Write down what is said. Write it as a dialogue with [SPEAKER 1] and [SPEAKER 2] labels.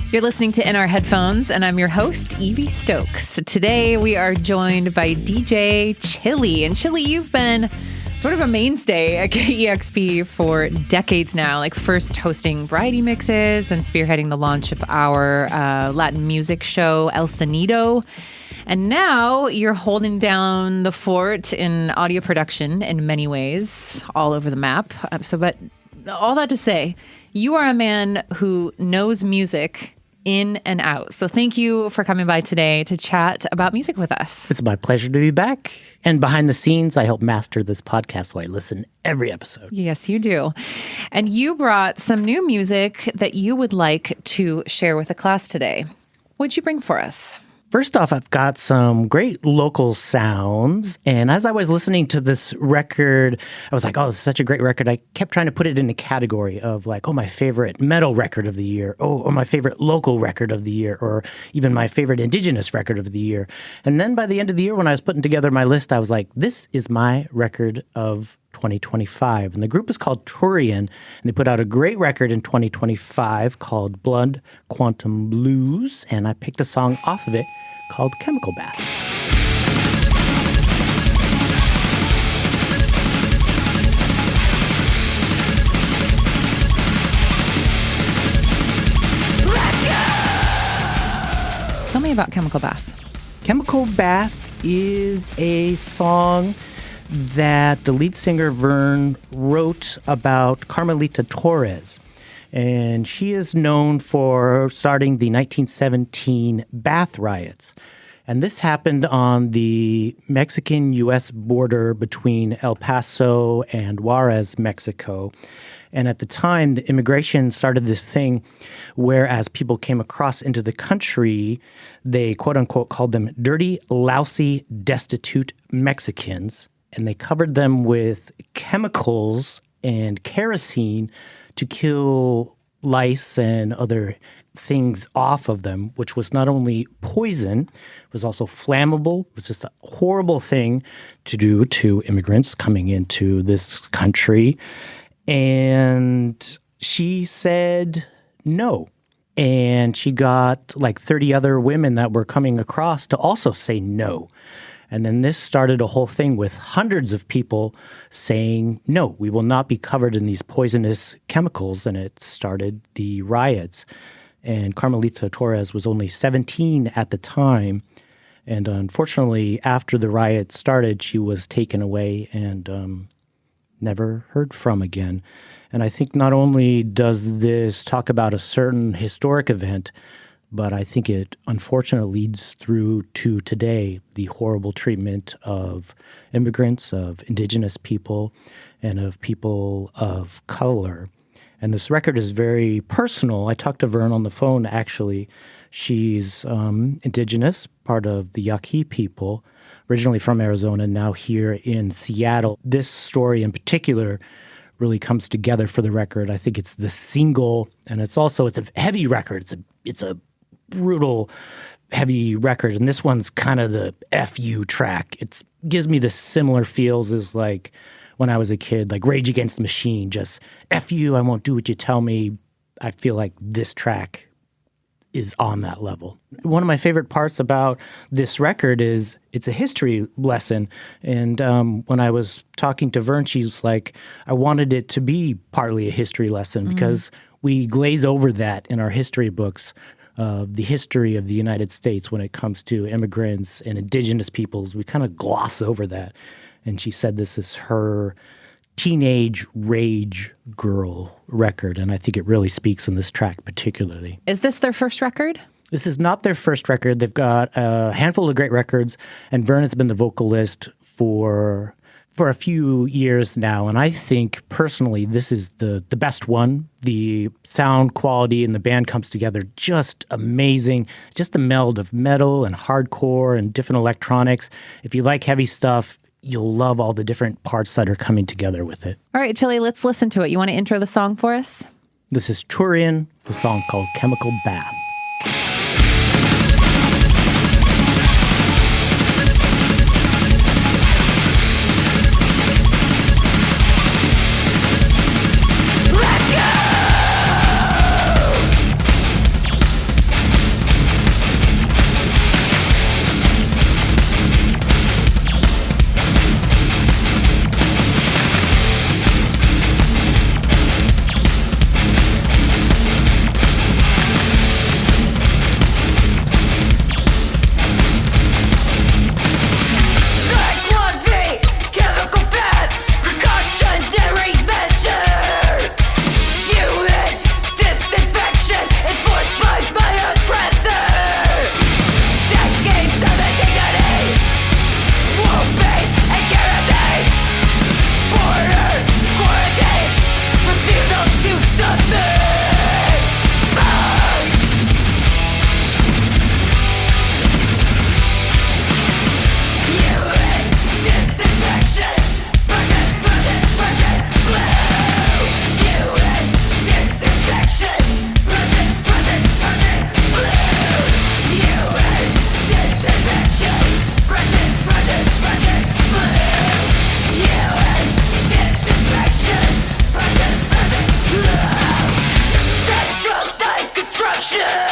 [SPEAKER 1] You're listening to In Our Headphones, and I'm your host, Evie Stokes. Today, we are joined by DJ Chilly. And Chilly, you've been sort of a mainstay at KEXP for decades now, like first hosting variety mixes, then spearheading the launch of our Latin music show, El Sonido. And now you're holding down the fort in audio production in many ways, all over the map. But all that to say, you are a man who knows music in and out. So thank you for coming by today to chat about music with us.
[SPEAKER 2] It's my pleasure to be back. And behind the scenes, I help master this podcast so I listen every episode.
[SPEAKER 1] Yes, you do. And you brought some new music that you would like to share with the class today. What'd you bring for us?
[SPEAKER 2] First off, I've got some great local sounds. And as I was listening to this record, I was like, oh, this is such a great record. I kept trying to put it in a category of like, oh, my favorite metal record of the year, or my favorite local record of the year, or even my favorite indigenous record of the year. And then by the end of the year, when I was putting together my list, I was like, this is my record of 2025. And the group is called TURIAN, and they put out a great record in 2025 called Blood Quantum Blues, and I picked a song off of it called Chemical Bath.
[SPEAKER 1] Tell me about Chemical Bath.
[SPEAKER 2] Chemical Bath is a song that the lead singer, Vern, wrote about Carmelita Torres. And she is known for starting the 1917 bath riots. And this happened on the Mexican-U.S. border between El Paso and Juarez, Mexico. And at the time, the immigration started this thing where as people came across into the country, they, quote-unquote, called them dirty, lousy, destitute Mexicans. And they covered them with chemicals and kerosene to kill lice and other things off of them, which was not only poison, it was also flammable. It was just a horrible thing to do to immigrants coming into this country. And she said no. And she got like 30 other women that were coming across to also say no. And then this started a whole thing with hundreds of people saying, no, we will not be covered in these poisonous chemicals. And it started the riots. And Carmelita Torres was only 17 at the time. And unfortunately, after the riot started, she was taken away and never heard from again. And I think not only does this talk about a certain historic event, but I think it unfortunately leads through to today, the horrible treatment of immigrants, of indigenous people, and of people of color. And this record is very personal. I talked to Vern on the phone, actually. She's indigenous, part of the Yaqui people, originally from Arizona, now here in Seattle. This story in particular really comes together for the record. I think it's the single, and it's a heavy record. It's a brutal, heavy record, and this one's kind of the FU track. It gives me the similar feels as like when I was a kid, like Rage Against the Machine, just FU, I won't do what you tell me. I feel like this track is on that level. One of my favorite parts about this record is it's a history lesson. And when I was talking to Vern, she's like, I wanted it to be partly a history lesson because we glaze over that in our history books. The history of the United States when it comes to immigrants and indigenous peoples. We kind of gloss over that. And she said this is her teenage rage girl record, and I think it really speaks in this track particularly.
[SPEAKER 1] Is this their first record?
[SPEAKER 2] This is not their first record. They've got a handful of great records, and Vern has been the vocalist for a few years now, and I think personally this is the best one. The sound quality and the band comes together just amazing. Just the meld of metal and hardcore and different electronics. If you like heavy stuff, you'll love all the different parts that are coming together with it.
[SPEAKER 1] All right, Chilly, let's listen to it. You want to intro the song for us?
[SPEAKER 2] This is TURIAN, the song called Chemical Bath.
[SPEAKER 3] Destruction!